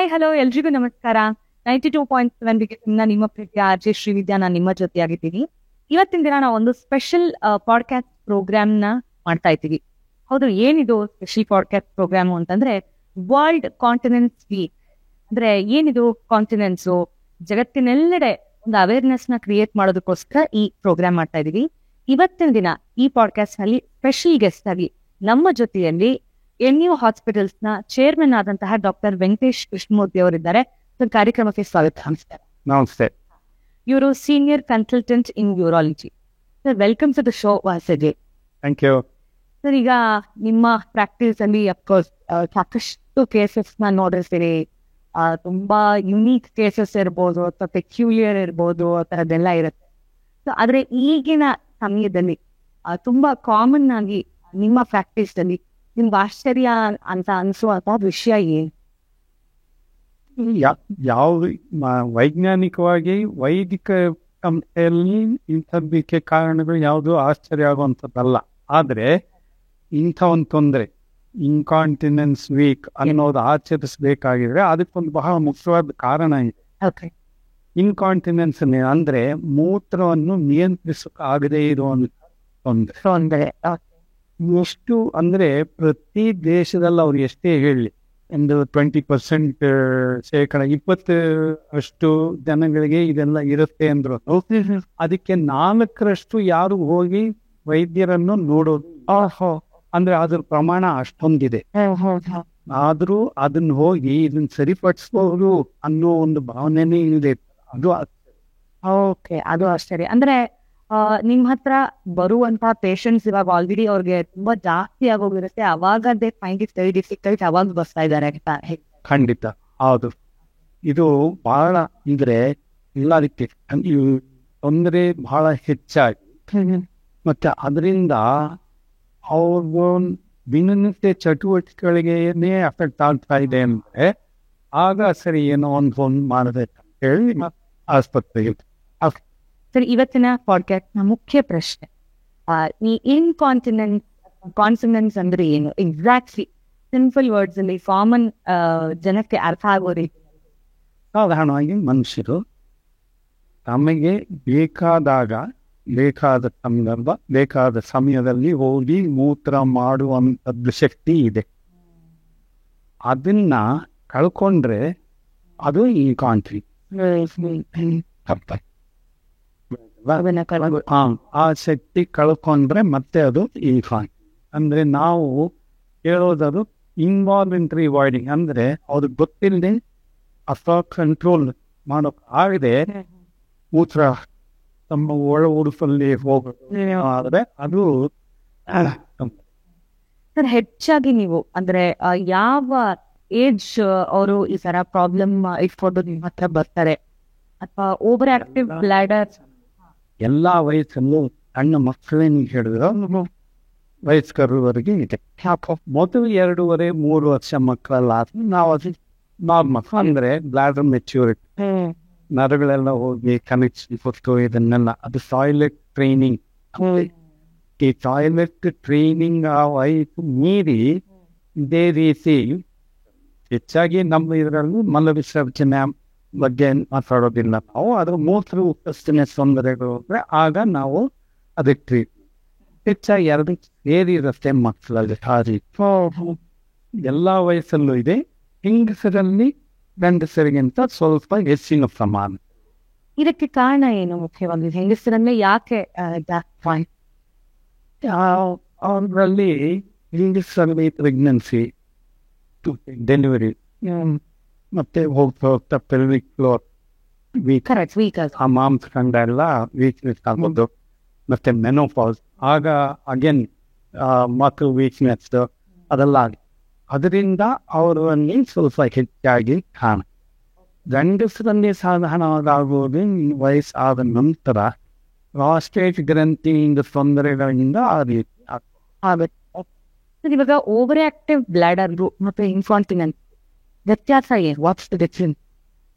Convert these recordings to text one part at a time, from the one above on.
Hi hello ಎಲ್ರಿಗೂ ನಮಸ್ಕಾರ. 92.7 ನಿಮ್ಮ ಪ್ರೀತಿಯ ಆರ್ಜೆ ಶ್ರೀವಿದ್ಯಾ, ನಾನು ನಿಮ್ಮ ಜೊತೆಯಾಗಿದ್ದೀನಿ. ಇವತ್ತಿನ ದಿನ ನಾವು ಒಂದು ಸ್ಪೆಷಲ್ ಪಾಡ್ಕಾಸ್ಟ್ ಪ್ರೋಗ್ರಾಮ್ನ ಮಾಡ್ತಾ ಇದ್ದೀವಿ. ಹೌದು, ಏನಿದು ಸ್ಪೆಷಲ್ ಪಾಡ್ಕಾಸ್ಟ್ ಪ್ರೋಗ್ರಾಮ್ ಅಂತಂದ್ರೆ ವರ್ಲ್ಡ್ ಕಾಂಟಿನೆಂಟ್ಸ್ ವೀಕ್. ಅಂದ್ರೆ ಏನಿದು ಕಾಂಟಿನೆಂಟ್ಸು, ಜಗತ್ತಿನೆಲ್ಲೆಡೆ ಒಂದು ಅವೇರ್ನೆಸ್ ನ ಕ್ರಿಯೇಟ್ ಮಾಡೋದಕ್ಕೋಸ್ಕರ ಈ ಪ್ರೋಗ್ರಾಮ್ ಮಾಡ್ತಾ ಇದೀವಿ. ಇವತ್ತಿನ ದಿನ ಈ ಪಾಡ್ಕಾಸ್ಟ್ ನಲ್ಲಿ ಸ್ಪೆಷಲ್ ಗೆಸ್ಟ್ ಆಗಿ ನಮ್ಮ ಜೊತೆಯಲ್ಲಿ NU ಹಾಸ್ಪಿಟಲ್ಸ್ ನ ಚೇರ್ಮನ್ ಆದಂತಹ ಡಾಕ್ಟರ್ ವೆಂಕಟೇಶ್ ಕೃಷ್ಣಮೂರ್ತಿ ಅವರಿದ್ದಾರೆ. ಕಾರ್ಯಕ್ರಮಕ್ಕೆ ಸ್ವಾಗತ. ನಮಸ್ತೆ. ಇವರು senior consultant in urology. Sir, welcome to the show was again. Thank you. Sir, ಈಗ ನಿಮ್ಮ ಪ್ರಾಕ್ಟೀಸ್ ಅಲ್ಲಿ ಅಫ್ಕೋರ್ಸ್ ಸಾಕಷ್ಟು ಕೇಸಸ್ ನ ನೋಡಿರ್ತೀರಿ. ತುಂಬಾ ಯುನೀಕ್ ಕೇಸಸ್ ಇರ್ಬೋದು ಅಥವಾ ಪೆಕ್ಯುಲಿಯರ್ ಇರ್ಬೋದು, ಆ ಥರದ್ದೆಲ್ಲ ಇರುತ್ತೆ. ಸೊ ಆದ್ರೆ ಈಗಿನ ಸಮಯದಲ್ಲಿ ತುಂಬಾ ಕಾಮನ್ ಆಗಿ ನಿಮ್ಮ ಪ್ರಾಕ್ಟೀಸ್ ಅಲ್ಲಿ ನಿಮ್ಗೆ ಆಶ್ಚರ್ಯ ಅಂತ ಅನ್ಸುವಂತ ವಿಷಯ ಏನು? ಯಾವ ವೈಜ್ಞಾನಿಕವಾಗಿ ವೈದಿಕ ಸಂಸ್ಥೆಯಲ್ಲಿ ಇಂಥದ್ದಕ್ಕೆ ಕಾರಣಗಳು ಯಾವುದು ಆಶ್ಚರ್ಯ ಆಗುವಂಥದ್ದಲ್ಲ. ಆದರೆ ಇಂಥ ಒಂದು ತೊಂದರೆ ಇನ್ಕಾಂಟಿನೆನ್ಸ್ ವೀಕ್ ಅನ್ನೋದು ಆಚರಿಸಬೇಕಾಗಿದ್ರೆ ಅದಕ್ಕೊಂದು ಬಹಳ ಮುಖ್ಯವಾದ ಕಾರಣ ಇದೆ. ಇನ್ಕಾಂಟಿನೆನ್ಸ್ ಅಂದ್ರೆ ಮೂತ್ರವನ್ನು ನಿಯಂತ್ರಿಸಕ್ಕಾಗದೇ ಇರುವಂತ ತೊಂದರೆ. ಎಷ್ಟು ಅಂದ್ರೆ ಪ್ರತಿ ದೇಶದಲ್ಲಿ ಅವ್ರು ಎಷ್ಟೇ ಹೇಳಿ, ಒಂದು 20% ಶೇಕಡ 20% ಜನಗಳಿಗೆ ಇದೆಲ್ಲ ಇರುತ್ತೆ ಅಂದ್ರು ಅದಕ್ಕೆ 4% ಯಾರು ಹೋಗಿ ವೈದ್ಯರನ್ನು ನೋಡೋದು. ಅಂದ್ರೆ ಅದ್ರ ಪ್ರಮಾಣ ಅಷ್ಟೊಂದಿದೆ. ಆದ್ರೂ ಅದನ್ನ ಹೋಗಿ ಇದನ್ನ ಸರಿಪಡಿಸ್ಬೋದು ಅನ್ನೋ ಒಂದು ಭಾವನೆನೇ ಇದೆ. ಅದು ಆಶ್ಚರ್ಯ. ಅಂದ್ರೆ ನಿಮ್ ಹತ್ರ ಬರುವಂತಹ ಪೇಷಂಟ್ಸ್ ಇವಾಗ ಆಲ್ರೆಡಿ ಅವ್ರಿಗೆ ತುಂಬಾ ಜಾಸ್ತಿ ಆಗೋಗಿರುತ್ತೆ, ಅವಾಗ they find it very difficult, ಅವಾಗ ಬರ್ತಾ ಇದ್ದಾರೆ. ಖಂಡಿತ ಹೌದು. ಇದು ಬಹಳ ಅಂದ್ರೆ ಎಲ್ಲದಕ್ಕೆ ತೊಂದರೆ ಬಹಳ ಹೆಚ್ಚಾಗಿ ಮತ್ತೆ ಅದರಿಂದ ಅವ್ರಿಗೂ ದಿನನಿತ್ಯ ಚಟುವಟಿಕೆಗಳಿಗೇನೆ ಅಫೆಕ್ಟ್ ಆಗ್ತಾ ಇದೆ ಅಂದ್ರೆ ಆಗ ಸರಿ ಏನೋ ಒಂದು ಮಾಡಬೇಕು ಅಂತ ಹೇಳಿ ಆಸ್ಪತ್ರೆಗೆ. ಸರ್, ಇವತ್ತಿನ ಪಾಡ್ಕಾಸ್ಟ್ ನ ಮುಖ್ಯ ಪ್ರಶ್ನೆ, ಈ ಕಾನ್ಸಿನೆನ್ಸ್ ಅಂದ್ರೆ ಏನು ಎಕ್ಸಾಕ್ಟ್ಲಿ? ಸಿಂಪಲ್ ವರ್ಡ್ಸ್ ಅಲ್ಲಿ ಕಾಮನ್ ಜನಕ್ಕೆ ಅರ್ಥ ಆಗೋ ರೀತಿ. ಸಾಧಾರಣವಾಗಿ ಮನುಷ್ಯರು ತಮಗೆ ಬೇಕಾದಾಗ ಬೇಕಾದ ಸಂದರ್ಭ ಬೇಕಾದ ಸಮಯದಲ್ಲಿ ಹೋಗಿ ಮೂತ್ರ ಮಾಡುವಂಥದ್ದು ಶಕ್ತಿ ಇದೆ. ಅದನ್ನ ಕಳ್ಕೊಂಡ್ರೆ ಅದು ಈ ಕಾಂಟ್ರಿ ಆ ಶಕ್ತಿ ಕಳ್ಕೊಂಡ್ರೆ ಮತ್ತೆ ಅದು ಈ ಕಾಂಟ್ರಿ. ಅಂದ್ರೆ ನಾವು ಹೇಳೋದದು ಇನ್ವಾಲ್ವೆಂಟ್ರಿ ವಾಯ್ಡಿಂಗ್. ಅಂದ್ರೆ ಅದು ಗೊತ್ತಿಲ್ಲದೆ ಅಥವಾ ಕಂಟ್ರೋಲ್ ಮಾಡೋಕ್ ಆಗದೆ ಮೂತ್ರ ತಮ್ಮ ಒಳ ಉಡುಪಲ್ಲಿ ಹೋಗೋದು ಆದ್ರೆ ಅದು. ಸರ್, ಹೆಚ್ಚಾಗಿ ನೀವು ಅಂದ್ರೆ ಯಾವ ಏಜ್ ಅವರು ಈ ತರ ಪ್ರಾಬ್ಲಮ್ ಇಟ್ಕೊಂಡು ನಿಮ್ಮ ಹತ್ರ ಬರ್ತಾರೆ? ಅಥವಾ ಓವರ್ ಆಕ್ಟಿವ್ ಬ್ಲಾಡರ್? ಎಲ್ಲಾ ವಯಸ್ಸಲ್ಲೂ ಸಣ್ಣ ಮಕ್ಕಳೇನು ಹೇಳಿದ್ರು ವಯಸ್ಕರವರೆಗೆ ಇದೆ. ಮೊದಲು 2.5-3 ವರ್ಷ ಮಕ್ಕಳಲ್ಲ ನಾವು ಅದು ನಾರ್ಮಲ್. ಅಂದ್ರೆ ಬ್ಲಾಡರ್ ಮೆಚ್ಯೂರಿಟಿ, ನರಗಳೆಲ್ಲ ಹೋಗಿ ಕನೆಕ್ಷನ್ ಕೊಟ್ಟು ಇದನ್ನೆಲ್ಲ ಅದು ಟಾಯ್ಲೆಟ್ ಟ್ರೈನಿಂಗ್. ಈ ಟಾಯ್ಲೆಟ್ ಟ್ರೈನಿಂಗ್ ಆ ವಯಸ್ಸು ಮೀರಿ ಇದೇ ರೀತಿ ಹೆಚ್ಚಾಗಿ ನಮ್ಮ ಇದರಲ್ಲಿ ಮಲ ವಿಸರ್ಜನೆ ಬಗ್ಗೆ ಮಾತಾಡೋದಿಲ್ಲ ನಾವು. ಅದ್ರ ಮೂತ್ರ ಉಪಸ್ಥಿತಿಯ ತೊಂದರೆಗಳು ಅಂದ್ರೆ ಆಗ ನಾವು ಅದಕ್ಕೆ ಟ್ರೀಟ್ ಹೆಚ್ಚಾಗಿ 2 ಸೇರಿರುತ್ತೆ ಮಕ್ಕಳಲ್ಲಿ. ಹಾರಿ ಎಲ್ಲ ವಯಸ್ಸಲ್ಲೂ ಇದೆ. ಹೆಂಗಸರಲ್ಲಿ ಗಂಡಸರಿಗಿಂತ ಸ್ವಲ್ಪ ಹೆಚ್ಚಿನ ಪ್ರಮಾಣ. ಇದಕ್ಕೆ ಕಾರಣ ಏನು? ಮುಖ್ಯವಾಗಿ ಹೆಂಗಸರಲ್ಲೇ ಯಾಕೆ ಅವರಲ್ಲಿ ಹೆಂಗಸರಲ್ಲಿ ಪ್ರೆಗ್ನೆನ್ಸಿ, ಡೆಲಿವರಿ ಮತ್ತೆ ಹೋಗ್ತಾ ಹೋಗ್ತಾ ಪೆಲ್ವಿಕ್ ಫ್ಲೋರ್ ವೀಕ್, ಆ ಮಾಂಸಖಂಡ ಎಲ್ಲ ವೀಕ್ನೆಸ್ ಆಗೋದು. ಮತ್ತೆ ಮೆನೋಪಾಸ್ ಆಗ ಅಗೇನ್ ಮಕ್ಕಳು ವೀಕ್ನೆಸ್ ಅದೆಲ್ಲ ಆಗಿ ಅದರಿಂದ ಅವರಲ್ಲಿ ಸ್ವಲ್ಪ ಹೆಚ್ಚಾಗಿ ಕಾಣ. ಗಂಡಸರಲ್ಲಿ ಸಾಧಾರಣವಾಗುವುದು ವಯಸ್ಸಾದ ನಂತರ ಪ್ರಾಸ್ಟೇಟ್ ಗ್ರಂಥಿಯಿಂದ ತೊಂದರೆಗಳಿಂದ ಆ ರೀತಿ ಆಗುತ್ತೆ. ಇವಾಗ ಓವರ್ ಆಕ್ಟಿವ್ ಬ್ಲಾಡರ್ ಮತ್ತೆ ಇನ್ಕಾಂಟಿನೆನ್ಸ್ ವ್ಯತ್ಯಾಸ ಏನು? What's the difference?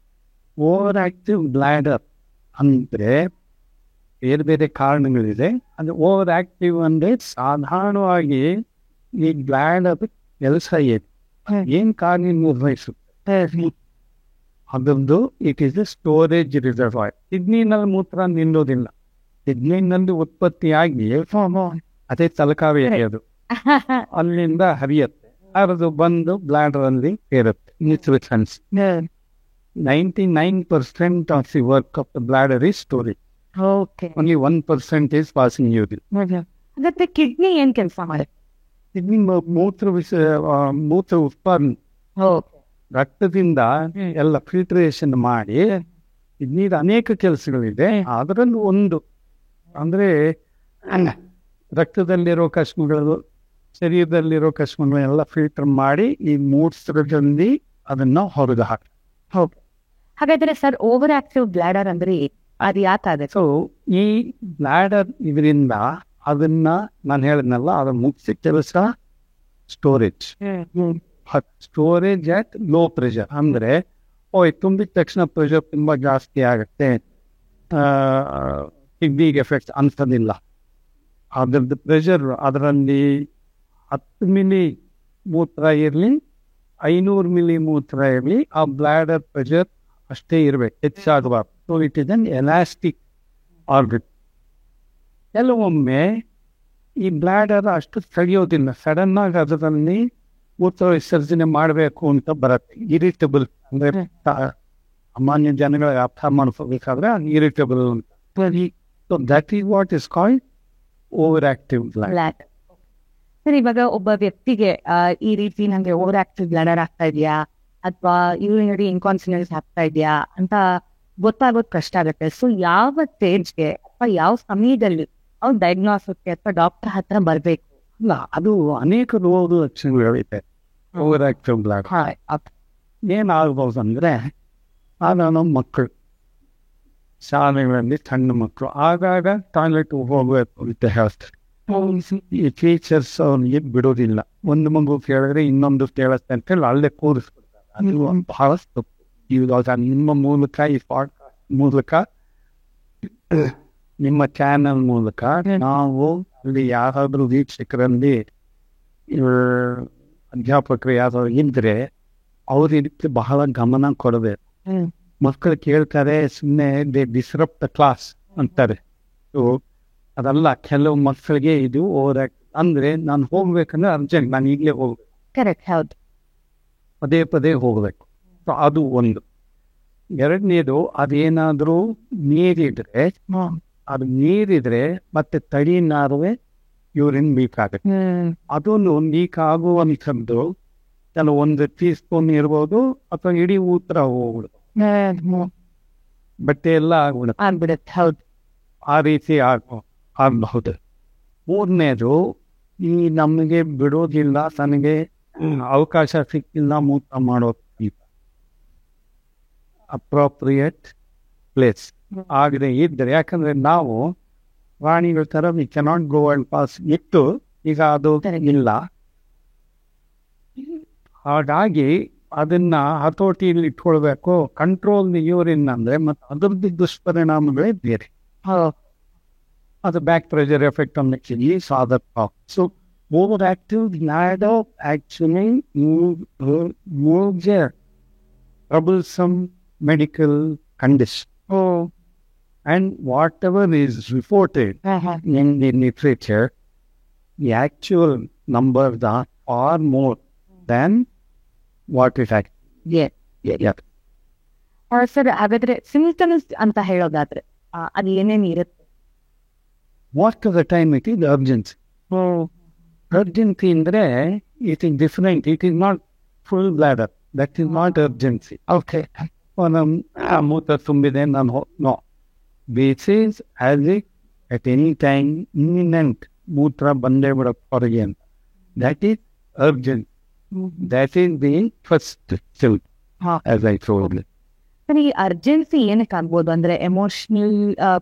Over active bladder ಅಂದ್ರೆ ಬೇರೆ ಬೇರೆ ಕಾರಣಗಳಿದೆ. ಅಂದ್ರೆ ಓವರ್ ಆಕ್ಟಿವ್ ಅಂದ್ರೆ ಸಾಧಾರಣವಾಗಿ ಈ ಬ್ಲಾಡರ್ ಕೆಲಸ ಏನ್ ಕಾರ್ಯನಿರ್ವಹಿಸುತ್ತೆ ಅದೊಂದು it is a storage reservoir. ಕಿಡ್ನಿನಲ್ಲಿ ಮೂತ್ರ ನಿಲ್ಲೋದಿಲ್ಲ. ಕಿಡ್ನಿನಲ್ಲಿ ಉತ್ಪತ್ತಿಯಾಗಿ ಅದೇ ತಲಕಾವೇರಿ ಅದು ಅಲ್ಲಿಂದ ಹರಿಯುತ್ತೆ, ಅದು ಬಂದು ಬ್ಲಾಡರ್ ಅಲ್ಲಿ ಸೇರುತ್ತೆ. Nutritions 99% of the work of the bladder is storage. Only 1% is passing urine. ಹಾಗಾದ್ರೆ ಕಿಡ್ನಿ ಏನ್ ಕೆಲಸ ಮಾಡುತ್ತೆ? ಕಿಡ್ನಿ ಮೂತ್ರ ಉತ್ಪಾದನೆ, ರಕ್ತದಿಂದ ಎಲ್ಲ ಫಿಲ್ಟ್ರೇಷನ್ ಮಾಡಿ ಕಿಡ್ನಿದ ಅನೇಕ ಕೆಲಸಗಳಿದೆ. ಅದರಲ್ಲಿ ಒಂದು ಅಂದ್ರೆ ರಕ್ತದಲ್ಲಿರೋ ಕಶ್ಮಗಳು, ಶರೀರದಲ್ಲಿರೋ ಕಶ್ಮಗಳನ್ನೆಲ್ಲ ಫಿಲ್ಟರ್ ಮಾಡಿ ಈ ಮೂತ್ರದಲ್ಲಿ ಅದನ್ನ ಹೊರಗೆ ಹಾಕಿ. ಹಾಗಾದ್ರೆ ಸರ್, ಓವರ್ ಆಕ್ಟಿವ್ ಬ್ಲಾಡರ್ ಅಂದ್ರೆ ಅದು ಯಾಕಾಗುತ್ತೆ? ಸೊ ಈ ಬ್ಲಾಡರ್ ಇದರಿಂದ ಅದನ್ನ ನಾನು ಹೇಳಿದ್ನಲ್ಲ, ಅದ್ರ ಮುಖ್ಯ ಕೆಲಸ storage. Storage at low pressure. ಅಂದ್ರೆ ತುಂಬಿದ ತಕ್ಷಣ ಪ್ರೆಷರ್ ತುಂಬಾ ಜಾಸ್ತಿ ಆಗುತ್ತೆ, ಕಿಡ್ನಿಗೆ ಎಫೆಕ್ಟ್ ಅನ್ಸೋದಿಲ್ಲ. ಅದ್ರದ್ದು ಪ್ರೆಷರ್ ಅದರಲ್ಲಿ 10 ಮಿಲಿ ಮೂತ್ರ ಇರಲಿ, 500 ಮಿಲಿ ಮೂತ್ರ ಇರಲಿ, ಆ ಬ್ಲಾಡರ್ ಪ್ರೆಷರ್ ಅಷ್ಟೇ ಇರಬೇಕು, ಹೆಚ್ಚಾಗಬಾರ್ದು. So it is an elastic orbit. ಕೆಲವೊಮ್ಮೆ ಈ ಬ್ಲಾಡರ್ ಅಷ್ಟು ತಡೆಯೋದಿಲ್ಲ, ಸಡನ್ ಆಗಿ ಅದರಲ್ಲಿ ಮೂತ್ರ ವಿಸರ್ಜನೆ ಮಾಡಬೇಕು ಅಂತ ಬರುತ್ತೆ. ಇರಿಟಬಲ್ ಅಂದ್ರೆ ಸಾಮಾನ್ಯ ಜನಗಳಿಗೆ ಅರ್ಥ ಮಾಡ್ಕೋಬೇಕಾದ್ರೆ ಇರಿಟಬಲ್ ಅಂತ. So that is what is called over active bladder. Sir, ಇವಾಗ ಒಬ್ಬ ವ್ಯಕ್ತಿಗೆ ಈ ರೀತಿ ನಂಗೆ ಓವರ್ ಆಕ್ಟಿವ್ ಬ್ಲಾಡರ್ ಆಗ್ತಾ ಇದೆಯಾ ಅಥವಾ ಯೂರಿನರಿ ಇನ್ಕಾನ್ಸಿಡೆನ್ಸ್ ಆಗ್ತಾ ಇದೆಯಾ ಅಂತ ಗೊತ್ತಾಗೋದು ಕಷ್ಟ ಆಗುತ್ತೆ. ಸೊ ಯಾವ ಸ್ಟೇಜ್ಗೆ ಅಥವಾ ಯಾವ ಸಮಯದಲ್ಲಿ ಅವ್ರು ಡಯಾಗ್ನೋಸಿಸ್ಗೆ ಅಥವಾ ಡಾಕ್ಟರ್ ಹತ್ರ ಬರಬೇಕು? ಅಲ್ಲ, ಅದು ಅನೇಕ ರೋಗ ಲಕ್ಷಣಗಳಿದೆ. ಓವರ್ ಆಕ್ಟಿವ್ ಬ್ಲಾಡರ್ ಏನಾಗ್ಬೋದು ಅಂದ್ರೆ, ಆಗ ನಮ್ಮ ಮಕ್ಕಳು ಶಾಲೆಗಳಲ್ಲಿ ಸಣ್ಣ ಮಕ್ಕಳು ಆಗಾಗ ಟಾಯ್ಲೆಟ್ ಹೋಗ್ಬೇಕು ಅಂತ ಹೇಳ್ತಾರೆ. ಈ ಟೀಚರ್ಸ್ ಅವ್ರಿಗೆ ಬಿಡೋದಿಲ್ಲ. ಒಂದು ಮಗು ಕೇಳಿದ್ರೆ ಇನ್ನೊಂದು ಕೇಳುತ್ತೆ ಅಂತ ಹೇಳಿ ಅಲ್ಲೇ ಕೂರಿಸ್ಬಿಡ್ತಾರೆ. ಅದು ಬಹಳ ತಪ್ಪು. ಇವಾಗ ನಿಮ್ಮ ಮೂಲಕ, ಈ ಪಾಡ್ಕಾಸ್ಟ್ ಮೂಲಕ, ನಿಮ್ಮ ಚಾನಲ್ ಮೂಲಕ ನಾವು ಅಲ್ಲಿ ಯಾರಾದ್ರೂ ವೀಕ್ಷಕರಲ್ಲಿ ಅಧ್ಯಾಪಕರು ಯಾರಾದ್ರು ಇದ್ರೆ ಅವ್ರ ಇದಕ್ಕೆ ಬಹಳ ಗಮನ ಕೊಡಬೇಕು. ಮಕ್ಕಳು ಕೇಳ್ತಾರೆ, ಸುಮ್ಮನೆ ದೇ ಡಿಸ್ರಪ್ಟ್ ದ ಕ್ಲಾಸ್ ಅಂತಾರೆ. ಸೊ ಅದಲ್ಲ, ಕೆಲವು ಮಕ್ಕಳಿಗೆ ಇದು ಓವರ್ ಆಕ್ಟ್. ಅಂದ್ರೆ ನಾನು ಹೋಗ್ಬೇಕಂದ್ರೆ ಅರ್ಜೆಂಟ್, ನಾನು ಈಗಲೇ ಹೋಗ್ಬೇಕು. ಕರೆಕ್ಟ್, ಹೌದು. ಪದೇ ಪದೇ ಹೋಗ್ಬೇಕು. ಸೊ ಅದು ಒಂದು. ಎರಡನೇದು, ಅದೇನಾದ್ರೂ ನೀರಿದ್ರೆ, ಅದು ನೀರಿದ್ರೆ ಮತ್ತೆ ತಡಿನಾರುವೆ ಯೂರಿನ್ ಲೀಕ್ ಆಗುತ್ತೆ. ಅದನ್ನು ಲೀಕ್ ಆಗುವಂಥದ್ದು ಕೆಲವೊಂದು ಟೀಸ್ಪೂನ್ ಇರ್ಬೋದು ಅಥವಾ ಇಡೀ ಮೂತ್ರ ಹೋಗ್ಬಿಡುತ್ತೆ, ಬಟ್ಟೆ ಎಲ್ಲ ಆಗ್ಬಿಡುತ್ತೆ. ಹೌದು, ಆ ರೀತಿ ಆಗಬಹುದು. ಮೂರನೇದು, ಈ ನಮಗೆ ಬಿಡೋದಿಲ್ಲ, ನನಗೆ ಅವಕಾಶ ಸಿಕ್ಕಿಲ್ಲ ಮೂತ್ರ ಮಾಡೋದು, ಅಪ್ರೋಪ್ರಿಯೇಟ್ ಪ್ಲೇಸ್ ಆಗದೆ ಇದ್ದರೆ. ಯಾಕಂದ್ರೆ ನಾವು ಪ್ರಾಣಿಗಳ ಥರ we cannot go and pass ಇತ್ತು, ಈಗ ಅದು ಇಲ್ಲ. ಹಾಗಾಗಿ ಅದನ್ನ ಹತೋಟಿಯಲ್ಲಿ ಇಟ್ಕೊಳ್ಬೇಕು. ಕಂಟ್ರೋಲ್ ಯೂರಿನ್ ಅಂದ್ರೆ ಮತ್ತೆ ಅದರದ್ದು ದುಷ್ಪರಿಣಾಮಗಳೇ ಬೇರೆ. ಅದು back pressure effect on the kidneys, other problem. So over active bladder actually moves a troublesome medical condition. And whatever is reported in the literature, the actual numbers are far more than what it actually. Yeah. Sir, ಹಾಗಾದ್ರೆ symptoms ಅಂತ ಹೇಳೋದಾದ್ರೆ ಅದು ಏನೇನು ಇರುತ್ತೆ? Most of the time it is urgency. Urgency ಅಂದ್ರೆ it is different. It is not full bladder. That is not urgency. Okay. ಮೂತ್ರ ತುಂಬಿದೆ, ನಾನು no. This is as if at any time imminent ಮೂತ್ರ ಬಂದೇ ಬಿಡಕ್ಕೆ ಹೊರಗೆ ಅಂತ. That is urgent. That is the first step, as I told you. Sir, ಈ urgency ಏನಕ್ಕೆ ಆಗ್ಬೋದು? ಅಂದ್ರೆ ಎಮೋಷನಲ್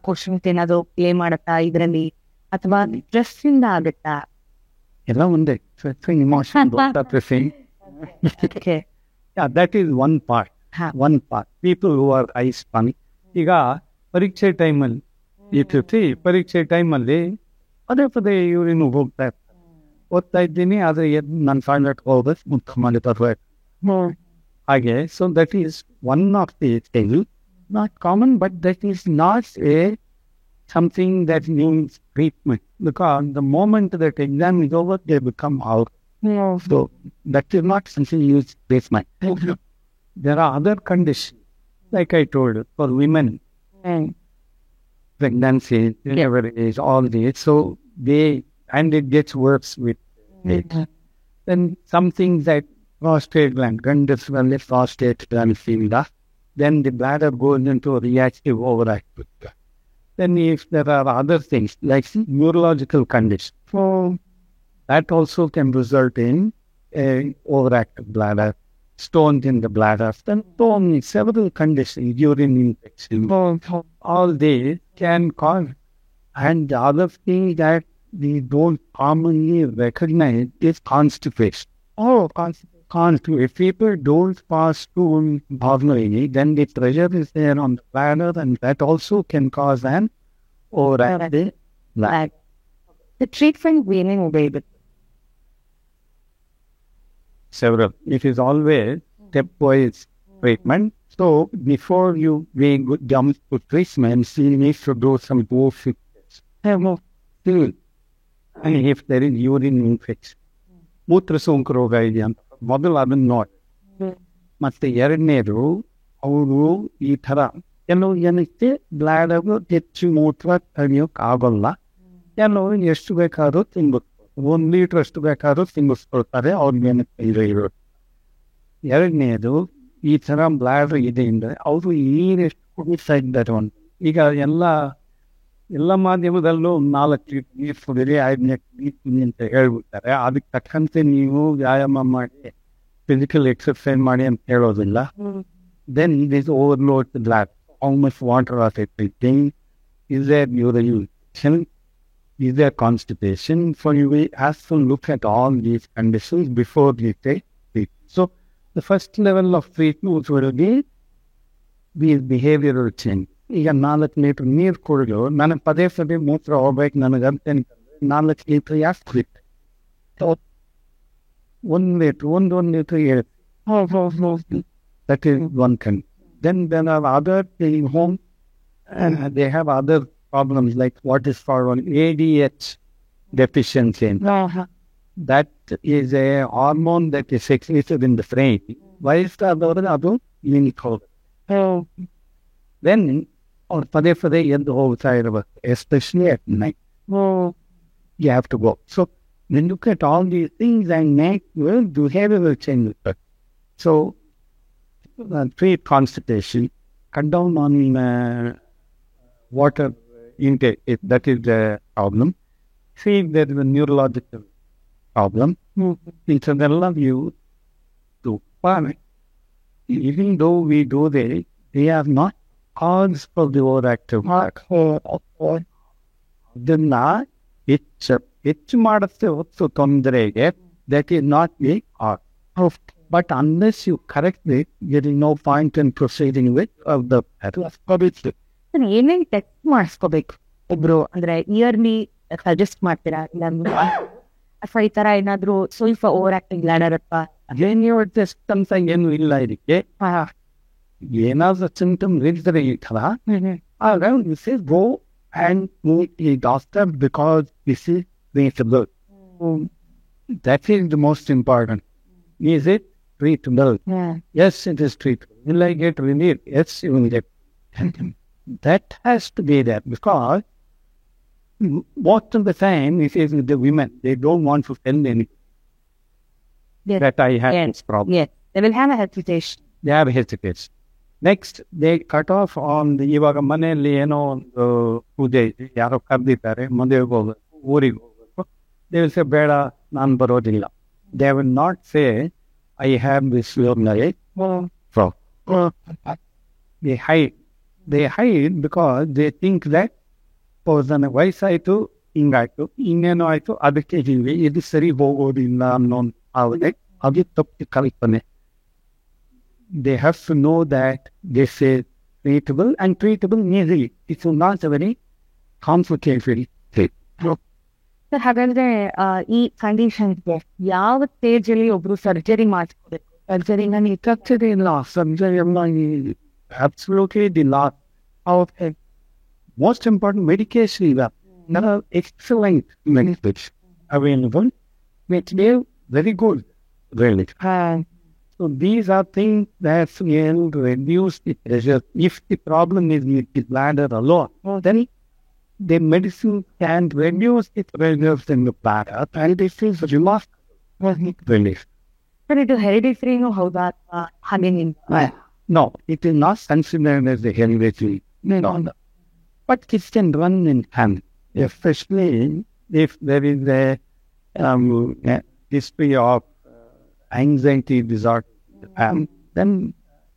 ಕ್ವಶನ್ಸ್ ಏನಾದ್ರು ಪ್ಲೇ ಮಾಡತ್ತಾ ಇದರಲ್ಲಿ, ಅಥವಾ ಸ್ಟ್ರೆಸ್ ಇಂದ ಆಗುತ್ತಾ? ಎಲ್ಲ ಒಂದೇ. Emotion, yeah, that is one part. One part. People who are high spun. ಈಗ ಪರೀಕ್ಷೆ ಟೈಮಲ್ಲಿ ಇರ್ತೀವಿ, ಪರೀಕ್ಷೆ ಟೈಮಲ್ಲಿ ಪದೇ ಪದೇ ಇವ್ರೇನು ಹೋಗ್ತಾ ಇರ್ತಾರೆ. ಓದ್ತಾ ಇದ್ದೀನಿ, ಆದರೆ ನಾನು ಟಾಯ್ಲೆಟ್ ಹೋಗ್ಬೇಕು, ಮುಖ ಮಾಡಿ ತರಬೇಕು. ಹಾಗೆ so that is one of the thing not common but that is not A something that needs treatment because the moment that exam is over they become out. So that is not something you treatment. There are other conditions like I told you, for women, pregnancy, delivery, all this. So and it gets worse with it. Then some things like prostate gland, prostate gland failure, then the bladder goes into a reactive overactive. Then if there are other things like neurological conditions, that also can result in a overactive bladder, stones in the bladder, then several conditions, urine infection, all these can cause. And the other thing that we don't commonly recognize is constipation. Constipation. If people don't pass stool normally, then the pressure is there on the bladder, and that also can cause an overactive bladder. The treatment weaning away with Several. It is always stepwise treatment. So before you jump to treatment, you need to do some dose still. And if there is urine infection, ಮೂತ್ರ ಸೋಂಕು ರೋಗ ಇದೆ ಅಂತ ಮೊದಲು ಅದನ್ನ ನೋಡಿ. ಮತ್ತೆ ಎರಡನೇದು ಅವರು ಈ ಥರ ಕೆಲವು ಜನಕ್ಕೆ ಬ್ಲಾಡರ್ ಹೆಚ್ಚು ಮೂತ್ರ ತಡೆಯೋಕೆ ಆಗೋಲ್ಲ, ಕೆಲವು ಎಷ್ಟು ಬೇಕಾದ್ರೂ ತಿಂಬಿಸ್ತಾರೆ, 1 ಲೀಟರ್ ಅಷ್ಟು ಬೇಕಾದ್ರೂ ತಿಂಬಿಸ್ಕೊಳ್ತಾರೆ ಅವ್ರಿಗೆ ಇರೋದು. ಎರಡನೇದು ಈ ಥರ ಬ್ಲಾಡರ್ ಇದೆ ಅಂದರೆ ಅವರು ನೀರೆಷ್ಟು ಕುಡಿಸ್ತಾ ಇದ್ದಾರೆ ಅಂತ. ಈಗ ಎಲ್ಲ ಮಾಧ್ಯಮದಲ್ಲೂ 4 ಲೀಟರ್ ನೀರು ಕುಡಿರಿ, 5 ಲೀಟರ್ ನೀರು ಕುಡಿ ಅಂತ ಹೇಳ್ಬಿಡ್ತಾರೆ. ಅದಕ್ಕೆ ತಕ್ಕಂತೆ ನೀವು ವ್ಯಾಯಾಮ ಮಾಡಿ, ಫಿಸಿಕಲ್ ಎಕ್ಸರ್ಸೈಸ್ ಮಾಡಿ ಅಂತ ಹೇಳೋದಿಲ್ಲ. Then it is overload the bladder. How much water are they drinking? Is there urination? Is there constipation? So you will have to look at all these conditions before you take treatment. So the first level of treatment will be these behavioral change. ಈಗ 4 litre ನೀರು ಕುಡಿದು ನನಗೆ ಪದೇ ಮೂತ್ರ ಹೋಗ್ಬೇಕು ನನಗೆ ಅಂತ 4 litre ಯಾಕೆ ಕುಡಿತೆ? 1 ಲೀಟರ್ 1 ಲೀಟರ್ ಹೇಳುತ್ತೆ. That is one thing. Then there are other in home, and they have other problems like what is called ADH deficiency. That is a hormone that is secreted in the brain. Why is that? Then or pade end ಹೋಗ್ತಾ ಇರಬೇಕು, especially at night. You have to go. So when you look at all these things and make your behavioral change. So treat constipation, cut down on water intake if that is the problem. See if there is a neurological problem. It's a lot you to panic. Even though we do they are not cause for the overactive mark. ಅದನ್ನ ಹೆಚ್ಚು ಮಾಡುತ್ತೆ ಹೊತ್ತು ತೊಂದರೆಗೆ, that is not the cause. But unless you correct it, there is no point in proceeding with the publicity. ಏನೇನು test ಮಾಡಿಸ್ಕೋಬೇಕು ಒಬ್ರು ಅಂದ್ರೆ yearly suggest ಮಾಡ್ತೀರಾ? ಇಲ್ಲ ಅಥವಾ ಈ ತರ ಏನಾದ್ರು ಸ್ವಲ್ಪ ಓವರ್ ಆಕ್ಟಿಂಗ್ ಬ್ಲಾಡರ್ ಅಥವಾ ನೀವು ಟೆಸ್ಟ್ ಅಂತ ಏನು ಇಲ್ಲ ಇದಕ್ಕೆ. ಏನಾದ್ರು ಸಿಂಟಮ್ ಇದ್ರೆ ಈ ಥರ ಆಗ this is go and meet a doctor because this is treatable. That is the most important. Is it treatable? Yes, it is treatable. Will I get relief? Yes, you will get. That has to be there because most of the time it is with the women. They don't want to tell anything that I have this problem. Yes, they will have a hesitation. They have hesitation. Next, they cut off on the ಇವಾಗ ಮನೆಯಲ್ಲಿ ಏನೋ ಒಂದು ಪೂಜೆ ಇದೆ, ಯಾರೋ ಕರೆದಿದ್ದಾರೆ, ಮದುವೆಗೆ ಹೋಗ್ಬೇಕು, ಊರಿಗೆ ಹೋಗ್ಬೇಕು, they will say ಬೇಡ ನಾನು ಬರೋದಿಲ್ಲ. They will not say I have this from. They hide because they think that ನನಗೆ ವಯಸ್ಸಾಯಿತು, ಹಿಂಗಾಯ್ತು, ಇನ್ನೇನೋ ಆಯಿತು, ಅದಕ್ಕೆ ಹೀಗೆ ಇದು ಸರಿ ಹೋಗೋದಿಲ್ಲ ಅನ್ನೋ ಅದು ತಪ್ಪು ಕಲ್ಪನೆ. They have to know that this is treatable and treatable easily. It's not a very complicated thing. Sir, ಹಾಗಾದ್ರೆ ಈ ಕಂಡೀಷನ್ಗೆ ಯಾವ ಸ್ಟೇಜ್ ಅಲ್ಲಿ ಒಬ್ರು ಸರ್ಜರಿ ಮಾಡಿಸ್ಕೋಬೇಕು? ಸರ್ಜರಿ ನಾನು Surgery loss, surgery absolutely the loss of a most important medication. There are excellent medications available, which they very good, really. So these are things that will reduce the pressure. If the problem is with the bladder alone, then the medicine can reduce the pressure in the bladder, and this is remarkable relief. Sir ಇದು ಹೆರಿಡಿಟ್ರಿನೂ ಹೌದಾ ಹಾಗೇನಿಲ್ಲ? No, it is not considered as a hereditary. No. But it can run in family, especially if there is a history of anxiety disorder, then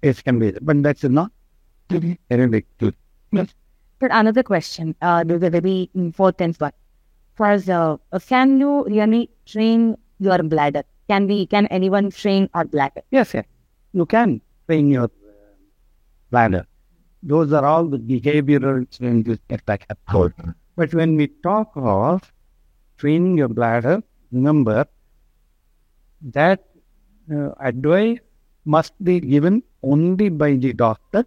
it can be. But that's not hereditary. But another question, there's a very important one. First, can you really train your bladder? Can anyone train our bladder? Yes, you can train your bladder. Those are all the behavioral changes that I have told. But when we talk of training your bladder, remember that advice must be given only by the doctor,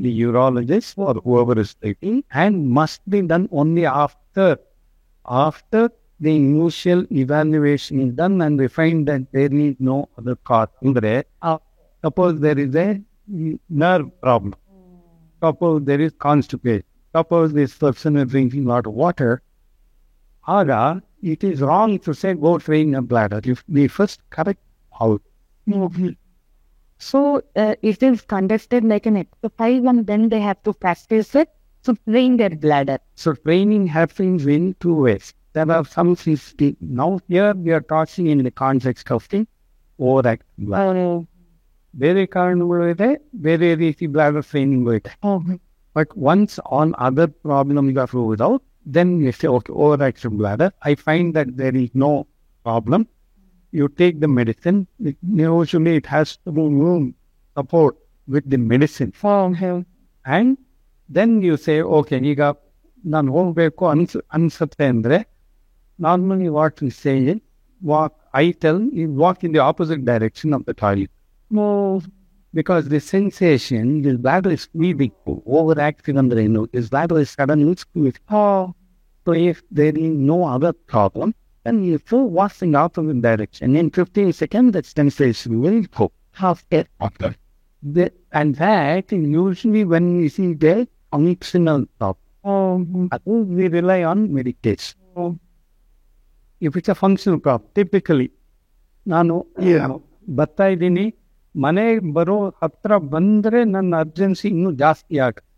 the urologist, or whoever is taking, and must be done only after the initial evaluation is done and we find that there is no other cause. Suppose there is a nerve problem. Suppose there is constipation. Suppose this person is drinking a lot of water. It is wrong to say go train your bladder. If we first correct out. So it is conducted like an exercise and then they have to practice it to train their bladder. So training happens in two ways. There are some things. Now here we are talking in the context of the overactive bladder. ಬೇರೆ ಕಾರಣಗಳು ಇದೆ, ಬೇರೆ ರೀತಿ bladder training ಇದೆ. But once all other problems are ruled out, then you say, okay, overactive bladder, I find that there is no problem. You take the medicine. Usually it has to be support with the medicine. And then you say, okay, ಈಗ ನಾನು ಹೋಗಬೇಕು ಅನ್ಸುತ್ತೆ ಅಂದರೆ normally what we say is walk in the opposite direction of the toilet. Because the sensation, this bladder is bleeding, overactive ಅಂದ್ರೆ ಏನು, this bladder is suddenly squeezed. So if there is no other problem, then you feel walking out of the direction. In 15 seconds, that sensation will go. And that is usually when you see the functional problem. We rely on medication. If it's a functional problem, typically, ನಾನು ಬರ್ತಾ ಇದ್ದೀನಿ, ಮನೆಗೆ ಬರೋ ಹತ್ರ ಬಂದರೆ ನನ್ನ urgency ಇನ್ನೂ ಜಾಸ್ತಿ ಆಗುತ್ತೆ.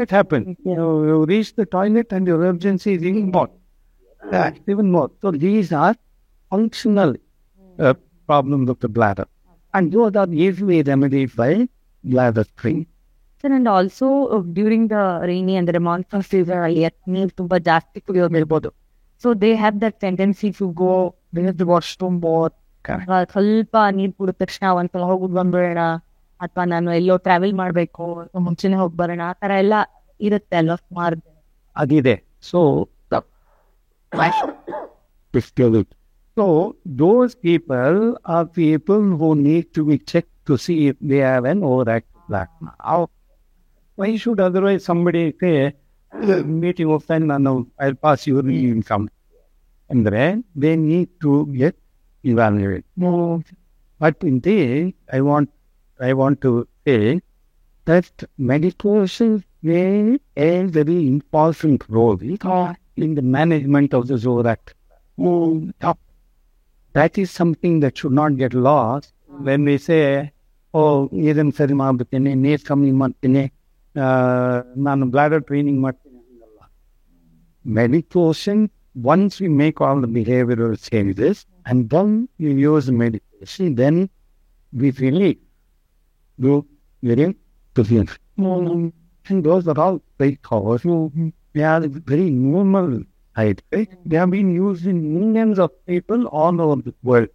It happens. You reach the toilet and your urgency is even more. So these are functional problems of the bladder. And those are easily remedied by bladder training. Sir, and also during the rainy and the monsoon season, ನೀರು ತುಂಬ ಜಾಸ್ತಿ ಕುಡಿಯೋದಿರ್ಬೋದು. So they have that tendency to go near the washroom more. ಸ್ವಲ್ಪ ನೀರು ಕುಡಿದ ತಕ್ಷಣ ಒಂದ್ಸಲ ಹೋಗುದು ಬಂದ್ಬಿಡೋಣ, ಅಥವಾ ನಾನು ಎಲ್ಲೋ ಟ್ರಾವೆಲ್ ಮಾಡಬೇಕು ಮುಂಚೆನೆ ಹೋಗಿ ಬರೋಣ, ಆ ಥರ ಎಲ್ಲ ಇರುತ್ತೆ ಅಲ್ವಾ ಸುಮಾರು. ಅದಿದೆ. So those people are people who need to be checked to see if they have an overactive bladder. Why should otherwise somebody say, meeting of friend, I'll pass you the income? Andre, they need to get evaluated. But indeed, I want to say that medication plays a very important role in the management of the overactive. That is something that should not get lost when we say, ಇದನ್ನು ಸರಿ ಮಾಡ್ಬಿಡ್ತೀನಿ, ನೀರು ಕಮ್ಮಿ ಮಾಡ್ತೀನಿ, ನಾನು bladder training ಮಾಡ್ತೀನಿ ಅನ್ನಲ್ಲ. Medication, once we make all the behavioral changes and then you use medication, then we really do very good. And those are all straightforward. They are very normal side effects. They have been used in millions of people all over the world.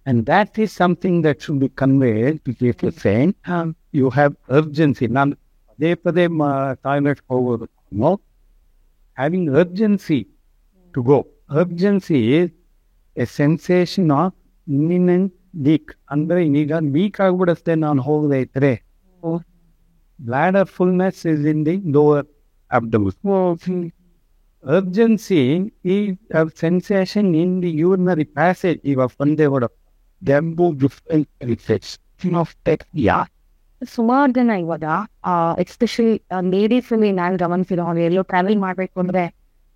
And that is something that should be conveyed to people saying, you have urgency. Now, they toilet over. No, having urgency to go. Urgency is A sensation of imminent leak. ಅಂದರೆ ಈಗ leak ಆಗ್ಬಿಡುತ್ತೆ ನಾನು ಹೋಗದೆ ಇದ್ರೆ. Bladder fullness is in the lower abdomen. Urgency is a sensation in the urinary passage. Even when they were them do different effects of tech. Yeah. ಸುಮಾರು ಜನ ಇವಾಗ especially ladies ಅಲ್ಲಿ ನಾನು ಗಮನಿಸಿರೋ ಎಲ್ಲೋ ಟ್ರಾವೆಲ್ ಮಾಡ್ಬೇಕು ಅಂದ್ರೆ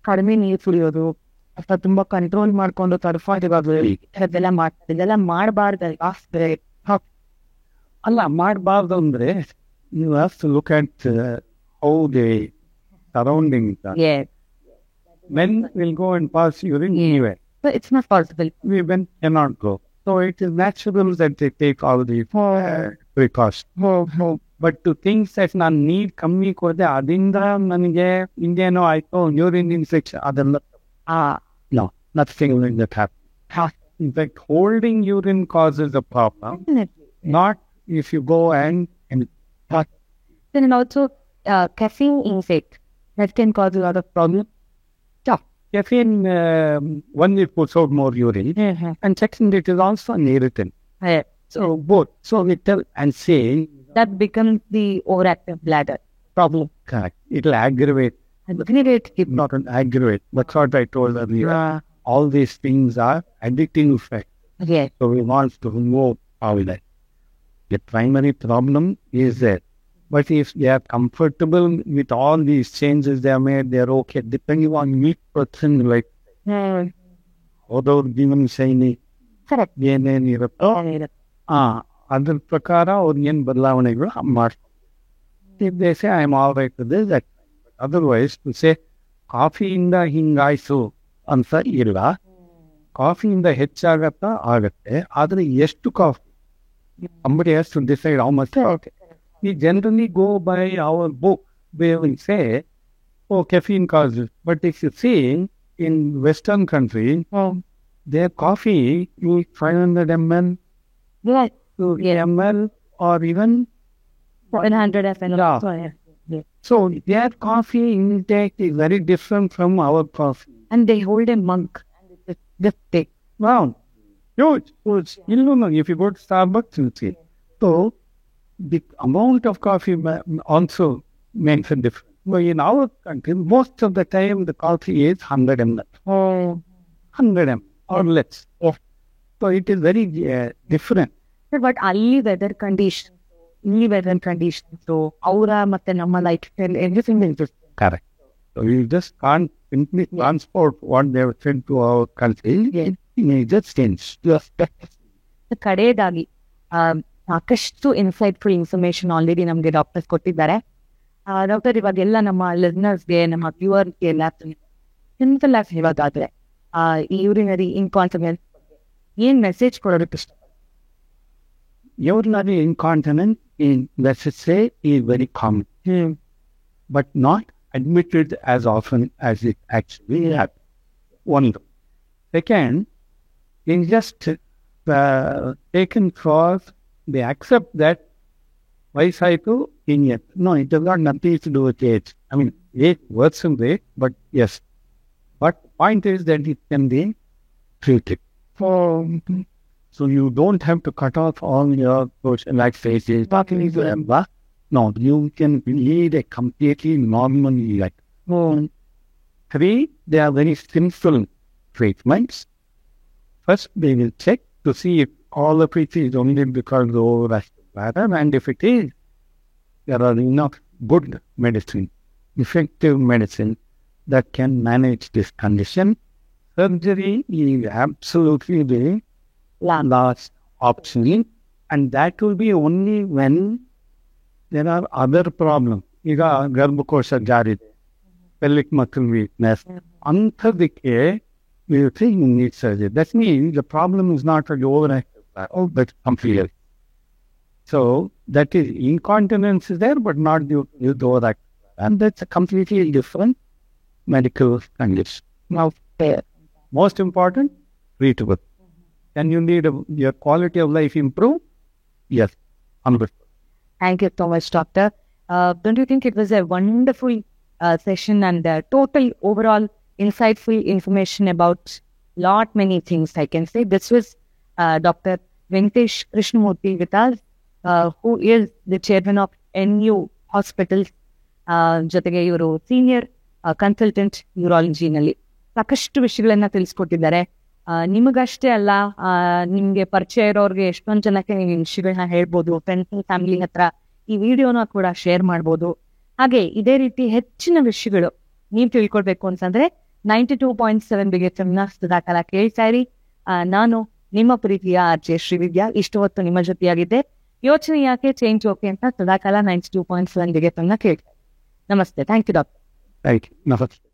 ಕಡಿಮೆ ನೀರು ಕುಡಿಯೋದು ಅಥವಾ ತುಂಬಾ ಕಂಟ್ರೋಲ್ ಮಾಡ್ಕೊಂಡು ತರ್ಫಾಡಿರೋದು ಇದೆಲ್ಲ ಮಾಡ್ತಾರೆ. ಇದೆಲ್ಲ ಮಾಡಬಾರ್ದಲ್ವಾ? ಅಲ್ಲ, ಮಾಡಬಾರ್ದು ಅಂದ್ರೆ you have to look at how the surroundings are. Men will go and pass urine anywhere. But it's not possible. Women cannot go. So it is natural that they take all the precautions. But to think that ನಾನು ನೀರು ಕಮ್ಮಿ ಕೊಡದೆ ಅದರಿಂದ ನನಗೆ ಹಿಂಗೇನೋ ಆಯ್ತು urine infection ಅದೆಲ್ಲ no, nothing like that happens. In fact, holding urine causes a problem. Not if you go and then also caffeine intake that can cause a lot of problem. Caffeine, one, it puts out more urine, and second, it is also an irritant. So both. So we tell and say that becomes the overactive bladder problem. Correct. It will aggravate. It not an aggravate. That's what I told earlier. All these things are addicting effect. So we want to remove all that. The primary problem is that. But if they are comfortable with all these changes they have made, they are okay. Depending on each person, like although given shiny, correct. ಏನೇನಿರುತ್ತೋ ಅದ್ರ ಪ್ರಕಾರ ಅವ್ರು ಏನು ಬದಲಾವಣೆಗಳು ಮಾಡ್ತಾರೆ. They say I am all right with this, that. Otherwise, to say ಕಾಫಿಯಿಂದ ಹಿಂಗಾಯ್ತು ಅಂತ ಇಲ್ಲ. ಕಾಫಿಯಿಂದ ಹೆಚ್ಚಾಗತ್ತಾ ಆಗತ್ತೆ, ಆದರೆ ಎಷ್ಟು coffee? Somebody has to decide how much. Okay. We generally go by our book where we say, oh, caffeine causes. But if you see in Western countries, their coffee is 500 ml, 2 ml, or even 100 ml. So their coffee intake is very different from our coffee. And they hold a mug. This big. Wow. Huge. You know, if you go to Starbucks, you see. So the amount of coffee also makes a difference. But in our country, most of the time the coffee is 100 ml. 100 ml or less. So it is very different. But ಅಲ್ಲಿ weather condition, ಇಲ್ಲಿ weather condition, so ಅವರ ಮತ್ತೆ ನಮ್ಮ life style everything is correct. So you just can't simply transport what they have sent to our country. It just change. ಕಡೆಯದಾಗಿ ಸಾಕಷ್ಟು insightful information already ನಮಗೆ doctors ಕೊಟ್ಟಿದ್ದಾರೆ. Doctor, ಇವಾಗೆಲ್ಲ ನಮ್ಮ ಲಿಸ್ನರ್ಸ್ಗೆ, ನಮ್ಮ ವ್ಯೂವರ್ಸ್ಗೆ ಎಲ್ಲ ಸಿಂಪಲ್ ಆಗಿ ಹೇಳೋದಾದ್ರೆ ಈ ಯೂರಿನರಿ ಇನ್ಕಾಂಟಿನೆನ್ಸ್ ಬಗ್ಗೆ ಏನ್ ಮೆಸೇಜ್ ಕೊಡೋದಕ್ಕೆ ಇಷ್ಟ? Urinary incontinence is, let's say, is very common, but not admitted as often as it actually happens. One. Second, it's just taken for they accept that ವಯಸ್ಸಾಯಿತು ಹಿಂಗೆ. No, it has got nothing to do with age. I mean, age works in way, but yes. But point is that it can be treated. So you don't have to cut off all your social life phases. No, you can lead a completely normal life. 3, they are very simple treatments. First, they will check to see if all of it is only because of the overactive bladder, and if it is, there are enough good medicine, effective medicine that can manage this condition. Surgery is absolutely the last option, and that will be only when there are other problems. ಈಗ ಗರ್ಭಕೋಶ ಜಾರಿದೆ, pelvic muscle weakness, ಅಂಥದಕ್ಕೆ you think you need surgery. That means the problem is not an overactive bladder, but completely. So that is incontinence is there, but not due to the overactive bladder, and that's a completely different medical condition. Now, most important, treatable. Can you need your quality of life improve? Yes, 100%. Thank you so much, Doctor. Don't you think it was a wonderful session and total overall insightful information about lot many things I can say. This was Dr. Venkatesh Krishnamurthy with us, who is the chairman of NU Hospitals. ಜೊತೆಗೆ ಇವರು senior consultant ಯೂರಾಲಜಿನಲ್ಲಿ ಸಾಕಷ್ಟು ವಿಷಯಗಳನ್ನ ತಿಳಿಸ್ಕೊಟ್ಟಿದ್ದಾರೆ. ನಿಮಗಷ್ಟೇ ಅಲ್ಲ, ನಿಮ್ಗೆ ಪರಿಚಯ ಇರೋರಿಗೆ ಎಷ್ಟೊಂದು ಜನಕ್ಕೆ ನೀವು ಈ ವಿಷಯಗಳನ್ನ ಹೇಳ್ಬೋದು. ಫ್ರೆಂಡ್ಸ್ ಫ್ಯಾಮಿಲಿ ಹತ್ರ ಈ ವಿಡಿಯೋನ ಕೂಡ ಶೇರ್ ಮಾಡ್ಬೋದು. ಹಾಗೆ ಇದೇ ರೀತಿ ಹೆಚ್ಚಿನ ವಿಷಯಗಳು ನೀವು ತಿಳ್ಕೊಳ್ಬೇಕು ಅಂತಂದ್ರೆ 92.7 ಬಿಗ್ ಎಫ್ ನ ಸದಾಕಾಲ ಕೇಳ್ತಾ ಇರಿ. ನಾನು ನಿಮ್ಮ ಪ್ರೀತಿಯ RJ ಶ್ರೀವಿದ್ಯಾ. ಇಷ್ಟು ಹೊತ್ತು ನಿಮ್ಮ ಜೊತೆಯಾಗಿದ್ದೆ. ಯೋಚನೆ ಯಾಕೆ, ಚೇಂಜ್ ಓಕೆ ಅಂತ ಸದಾಕಾಲ 92.7 ಬಿಗ್ ಎಫ್ ನ ಕೇಳ್ತಾ ಇರಿ. ನಮಸ್ತೆ. Thank you doctor. Thank you. ನಮಸ್ತೆ.